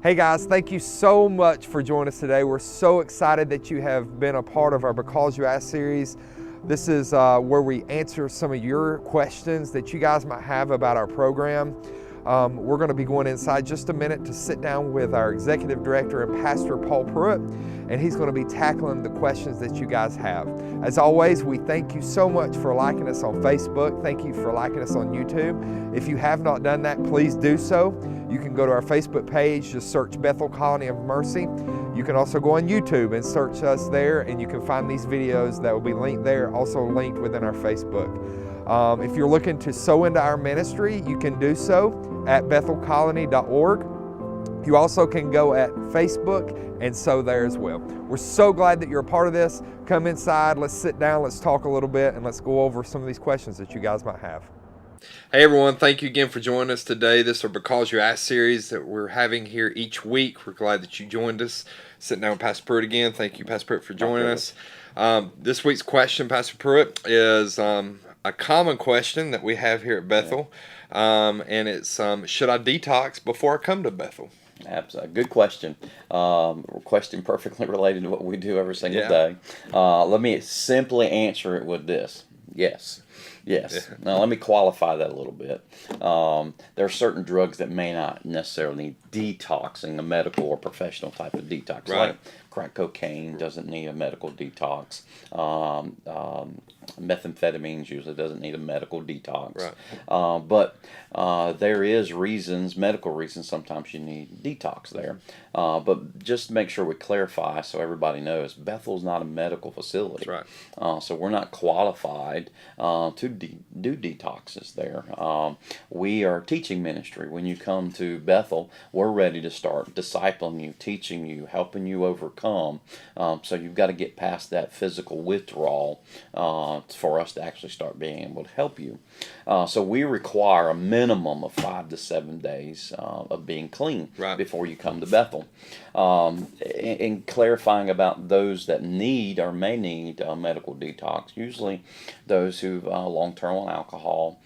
Hey guys, thank you so much for joining us today. We're so excited that you have been a part of our Because You Ask series. This is where we answer some of your questions that you guys might have about our program. We're going to be going inside just a minute to sit down with our executive director and pastor, Paul Pruitt, and he's going to be tackling the questions that you guys have. As always, we thank you so much for liking us on Facebook. Thank you for liking us on YouTube. If you have not done that, please do so. You can go to our Facebook page, just search Bethel Colony of Mercy. You can also go on YouTube and search us there, and you can find these videos that will be linked there, also linked within our Facebook. If you're looking to sow into our ministry, you can do so at bethelcolony.org. You also can go at Facebook and sow there as well. We're so glad that you're a part of this. Come inside, let's sit down, let's talk a little bit, and let's go over some of these questions that you guys might have. Hey everyone, thank you again for joining us today. This is our Because You Ask series that we're having here each week. We're glad that you joined us. Sitting down with Pastor Pruitt again. Thank you, Pastor Pruitt, for joining us. This week's question, Pastor Pruitt, is a common question that we have here at Bethel, and it's, should I detox before I come to Bethel? Absolutely. Good question. Question perfectly related to what we do every single day. Let me simply answer it with this. Yes. Yes. Yeah. Now, let me qualify that a little bit. There are certain drugs that may not necessarily need detoxing, a medical or professional type of detox. Right. Like crack cocaine doesn't need a medical detox. Methamphetamines usually doesn't need a medical detox. Right. But there is reasons, medical reasons, sometimes you need detox there. But just make sure we clarify so everybody knows, Bethel's not a medical facility. That's right. So we're not qualified to do detoxes there. We are teaching ministry. When you come to Bethel, we're ready to start discipling you, teaching you, helping you overcome. So you've got to get past that physical withdrawal for us to actually start being able to help you. So we require a minimum of 5 to 7 days of being clean before you come to Bethel. In clarifying about those that need or may need medical detox, usually those who've long-term on alcohol,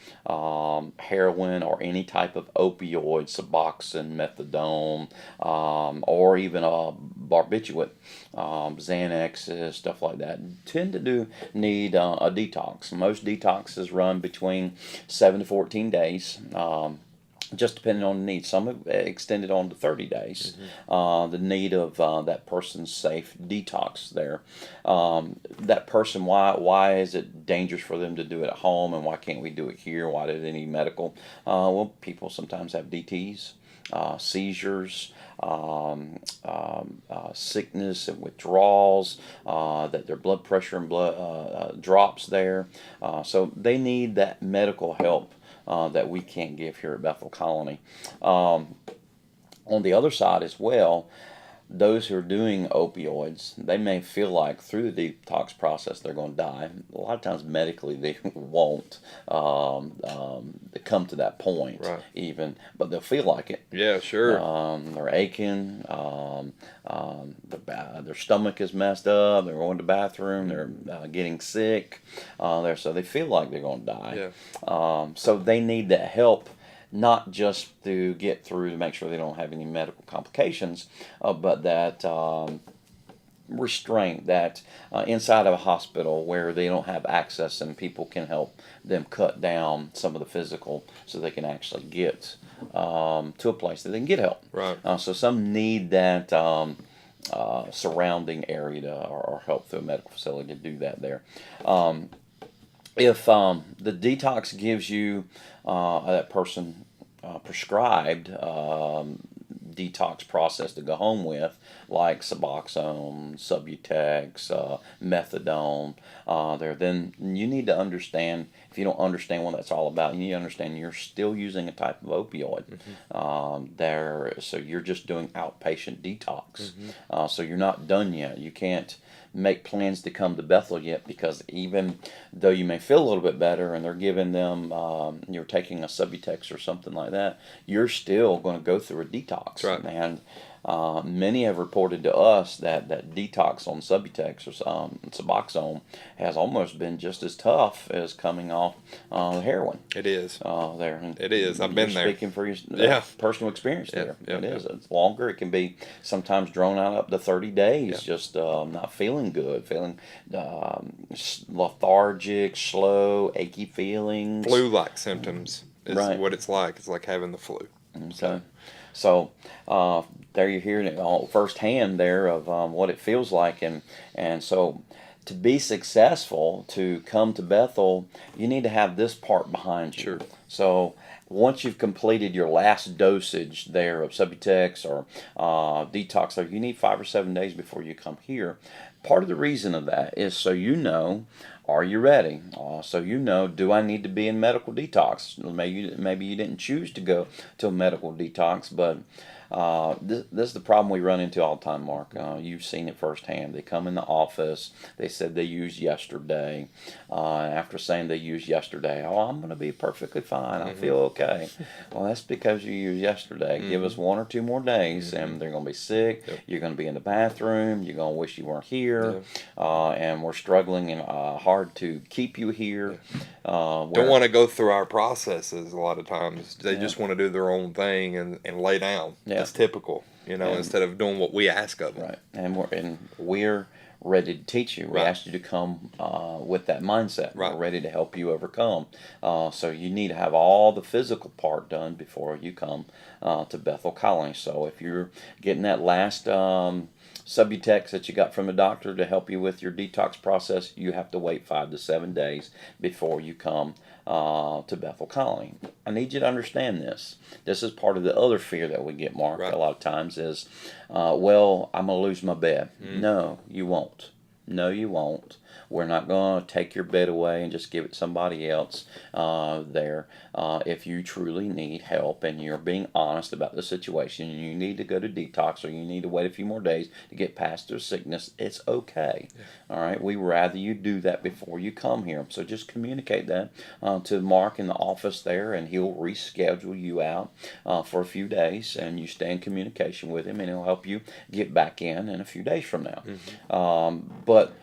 heroin, or any type of opioid, Suboxone, methadone, or even barbiturate, Xanax, stuff like that, tend to need a detox. Most detoxes run between 7 to 14 days. Just depending on the need. Some have extended on to 30 days. The need of that person's safe detox there. That person, why is it dangerous for them to do it at home, and why can't we do it here? Why do they need medical? Well, people sometimes have DTs, seizures, sickness and withdrawals, that their blood pressure and blood drops there. So they need that medical help that we can't give here at Bethel Colony. On the other side as well, those who are doing opioids, they may feel like through the detox process they're going to die. A lot of times medically they won't come to that point, even, but they'll feel like it. Yeah, sure. They're aching, their stomach is messed up, they're going to the bathroom, they're getting sick, so they feel like they're going to die. Yeah. So they need that help, not just to get through to make sure they don't have any medical complications, but that restraint, that inside of a hospital where they don't have access and people can help them cut down some of the physical so they can actually get to a place that they can get help. Right. So some need that surrounding area or help through a medical facility to do that there. If the detox gives you that person prescribed detox process to go home with, like Suboxone, Subutex, methadone, then you need to understand, if you don't understand what that's all about, you need to understand you're still using a type of opioid so you're just doing outpatient detox. So you're not done yet. You can't make plans to come to Bethel yet, because even though you may feel a little bit better and they're giving them, you're taking a Subutex or something like that, you're still going to go through a detox. Right. And Many have reported to us that detox on Subutex or Suboxone has almost been just as tough as coming off heroin. It is. There. It is. I've been there. Speaking for your Yeah. personal experience there. Yeah, It yeah. is. It's longer. It can be sometimes drawn out up to 30 days, just not feeling good, feeling lethargic, slow, achy feelings. Flu-like symptoms is Right. what it's like. It's like having the flu. Okay. So there you're hearing it all firsthand there of what it feels like, and so to be successful, to come to Bethel, you need to have this part behind you. Sure. So once you've completed your last dosage there of Subutex or detox, you need 5 or 7 days before you come here. Part of the reason of that is so you know, are you ready? So you know, do I need to be in medical detox? Maybe you didn't choose to go to a medical detox, but this is the problem we run into all the time, Mark. You've seen it firsthand. They come in the office. They said they used yesterday. After saying they used yesterday, oh, I'm going to be perfectly fine. I feel okay. Well, that's because you used yesterday. Give us 1 or 2 more days, and they're going to be sick. Yep. You're going to be in the bathroom. You're going to wish you weren't here. And we're struggling and hard to keep you here. Don't want to go through our processes a lot of times. They just want to do their own thing and lay down. Yeah. That's typical, instead of doing what we ask of them. Right, and we're ready to teach you. We Right. asked you to come with that mindset. Right. We're ready to help you overcome. So you need to have all the physical part done before you come to Bethel Colony. So if you're getting that last Subutex that you got from the doctor to help you with your detox process, you have to wait 5 to 7 days before you come to Bethel Colony. I need you to understand this. This is part of the other fear that we get, Mark, Right. a lot of times is, well, I'm going to lose my bed. No, you won't. No, you won't. We're not going to take your bed away and just give it to somebody else there. If you truly need help and you're being honest about the situation and you need to go to detox or you need to wait a few more days to get past your sickness, it's okay. All right? We'd rather you do that before you come here. So just communicate that to Mark in the office there, and he'll reschedule you out for a few days, and you stay in communication with him, and he'll help you get back in a few days from now. But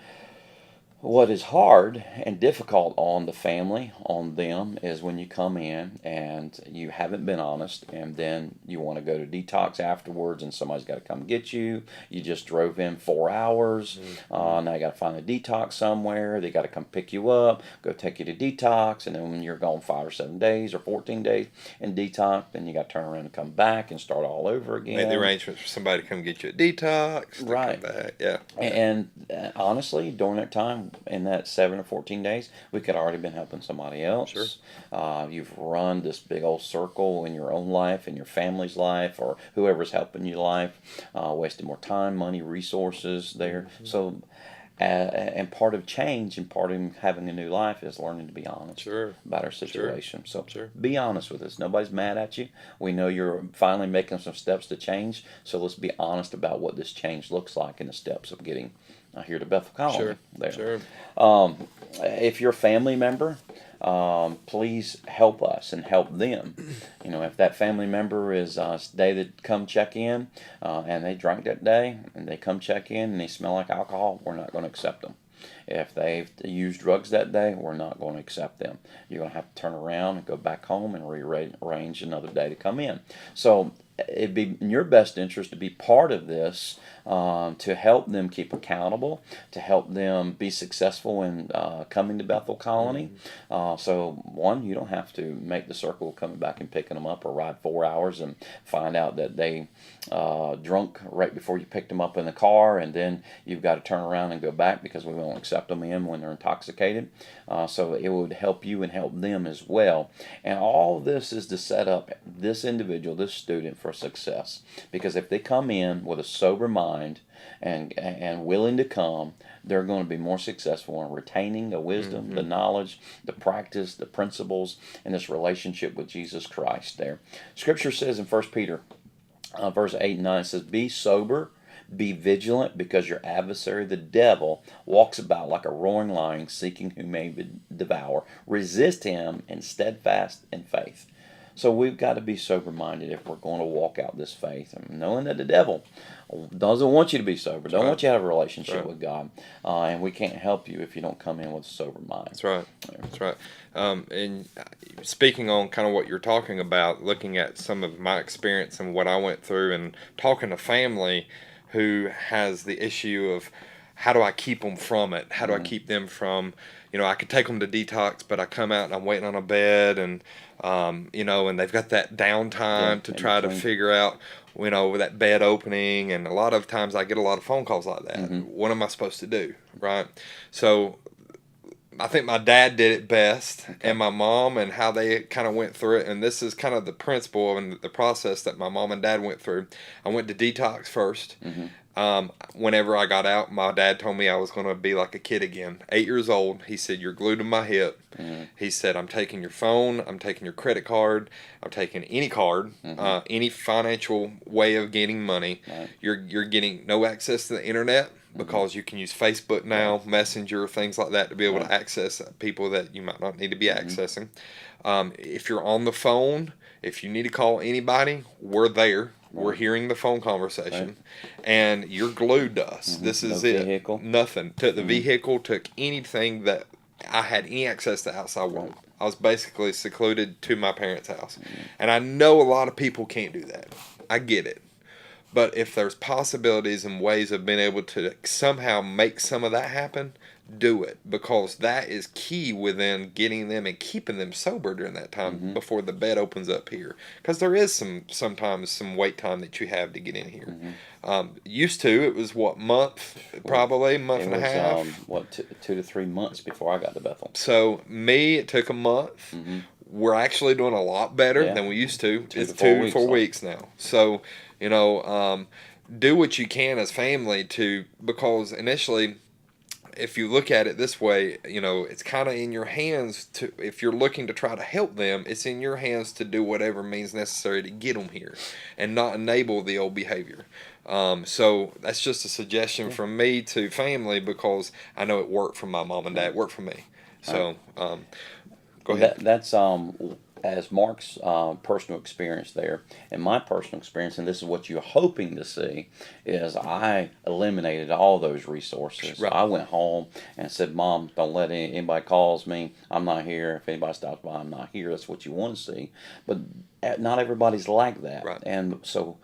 what is hard and difficult on the family, on them, is when you come in and you haven't been honest, and then you want to go to detox afterwards, and somebody's got to come get you. You just drove in 4 hours. Now you got to find a detox somewhere. They got to come pick you up, go take you to detox, and then when you're gone 5 or 7 days or 14 days in detox, then you got to turn around and come back and start all over again. Make the arrangements for somebody to come get you a detox. To Right. Come back. Yeah. And honestly, during that time, in that 7 or 14 days, we could already been helping somebody else. Sure. You've run this big old circle in your own life, in your family's life, or whoever's helping your life, wasting more time, money, resources there. So, and part of change and part of having a new life is learning to be honest Sure. about our situation. So Sure. be honest with us. Nobody's mad at you. We know you're finally making some steps to change. So let's be honest about what this change looks like and the steps of getting here to Bethel Colony. Sure. There. Sure. If you're a family member, please help us and help them. If that family member is they that come check in and they drank that day and they come check in and they smell like alcohol, we're not going to accept them. If they've used drugs that day, we're not going to accept them. You're going to have to turn around and go back home and rearrange another day to come in. So it'd be in your best interest to be part of this, to help them keep accountable, to help them be successful in coming to Bethel Colony. So one, you don't have to make the circle of coming back and picking them up or ride 4 hours and find out that they drunk right before you picked them up in the car, and then you've got to turn around and go back because we won't accept them in when they're intoxicated. So it would help you and help them as well. And all of this is to set up this individual, this student, for success. Because if they come in with a sober mind and willing to come, they're going to be more successful in retaining the wisdom, the knowledge, the practice, the principles, and this relationship with Jesus Christ there. Scripture says in 1 Peter verse 8 and 9, it says, "Be sober, be vigilant, because your adversary, the devil, walks about like a roaring lion, seeking whom may devour. Resist him and steadfast in faith." So we've got to be sober minded if we're going to walk out this faith, and knowing that the devil doesn't want you to be sober, don't want you to have a relationship with God, and we can't help you if you don't come in with a sober mind. That's right. That's right. And speaking on kind of what you're talking about, looking at some of my experience and what I went through, and talking to family who has the issue of how do I keep them from it? How do I keep them from, I could take them to detox, but I come out and I'm waiting on a bed, and and they've got that downtime to try to figure out, with that bed opening, and a lot of times I get a lot of phone calls like that. What am I supposed to do, right? So I think my dad did it best, and my mom, and how they kind of went through it. And this is kind of the principle and the process that my mom and dad went through. I went to detox first. Whenever I got out, my dad told me I was going to be like a kid again. 8 years old. He said, "You're glued to my hip." He said, "I'm taking your phone. I'm taking your credit card. I'm taking any card, any financial way of getting money. You're getting no access to the internet, because you can use Facebook now, Messenger, things like that, to be able to access people that you might not need to be accessing. If you're on the phone, if you need to call anybody, we're there. We're hearing the phone conversation, and you're glued to us. This is it. Vehicle. Nothing. Took the vehicle, took anything that I had any access to outside world. I was basically secluded to my parents' house. And I know a lot of people can't do that. I get it. But if there's possibilities and ways of being able to somehow make some of that happen, do it, because that is key within getting them and keeping them sober during that time before the bed opens up here. Because there is sometimes some wait time that you have to get in here. Used to, it was probably month and a half. 2 to 3 months before I got to Bethel. So me, it took a month. We're actually doing a lot better than we used to. It's 2 to 4 weeks now. So, do what you can as family because initially, if you look at it this way, it's kind of in your hands if you're looking to try to help them, it's in your hands to do whatever means necessary to get them here and not enable the old behavior. So that's just a suggestion from me to family, because I know it worked for my mom and dad, it worked for me. So, go ahead. That's as Mark's personal experience there, and my personal experience, and this is what you're hoping to see, is I eliminated all those resources. I went home and said, "Mom, don't let anybody calls me. I'm not here. If anybody stops by, I'm not here." That's what you want to see, but not everybody's like that, and so.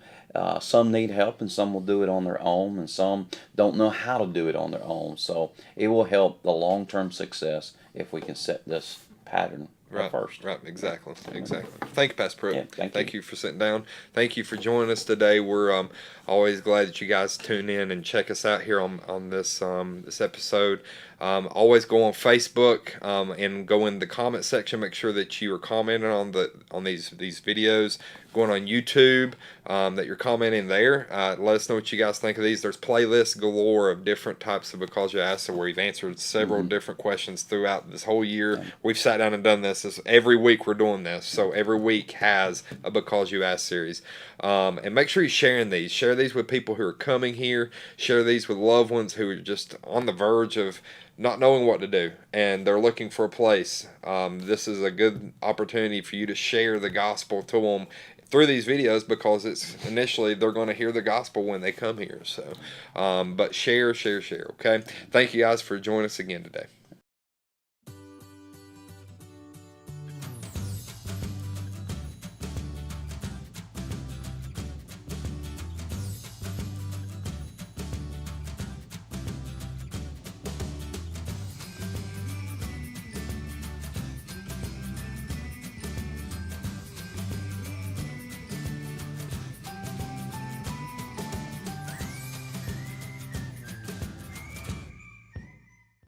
Some need help, and some will do it on their own, and some don't know how to do it on their own. So it will help the long-term success if we can set this pattern first. Right, exactly. Thank you, Pastor Pruitt. Yeah, thank you for sitting down. Thank you for joining us today. We're always glad that you guys tune in and check us out here on this this episode. Always go on Facebook and go in the comment section. Make sure that you are commenting on these videos. Going on YouTube, that you're commenting there. Let us know what you guys think of these. There's playlists galore of different types of Because You Asked, where we've answered several different questions throughout this whole year. We've sat down and done this. Every week we're doing this. So every week has a Because You Asked series. And make sure you're sharing these. Share these with people who are coming here. Share these with loved ones who are just on the verge of not knowing what to do, and they're looking for a place. This is a good opportunity for you to share the gospel to them through these videos, because it's initially they're going to hear the gospel when they come here. So, but share, okay? Thank you guys for joining us again today.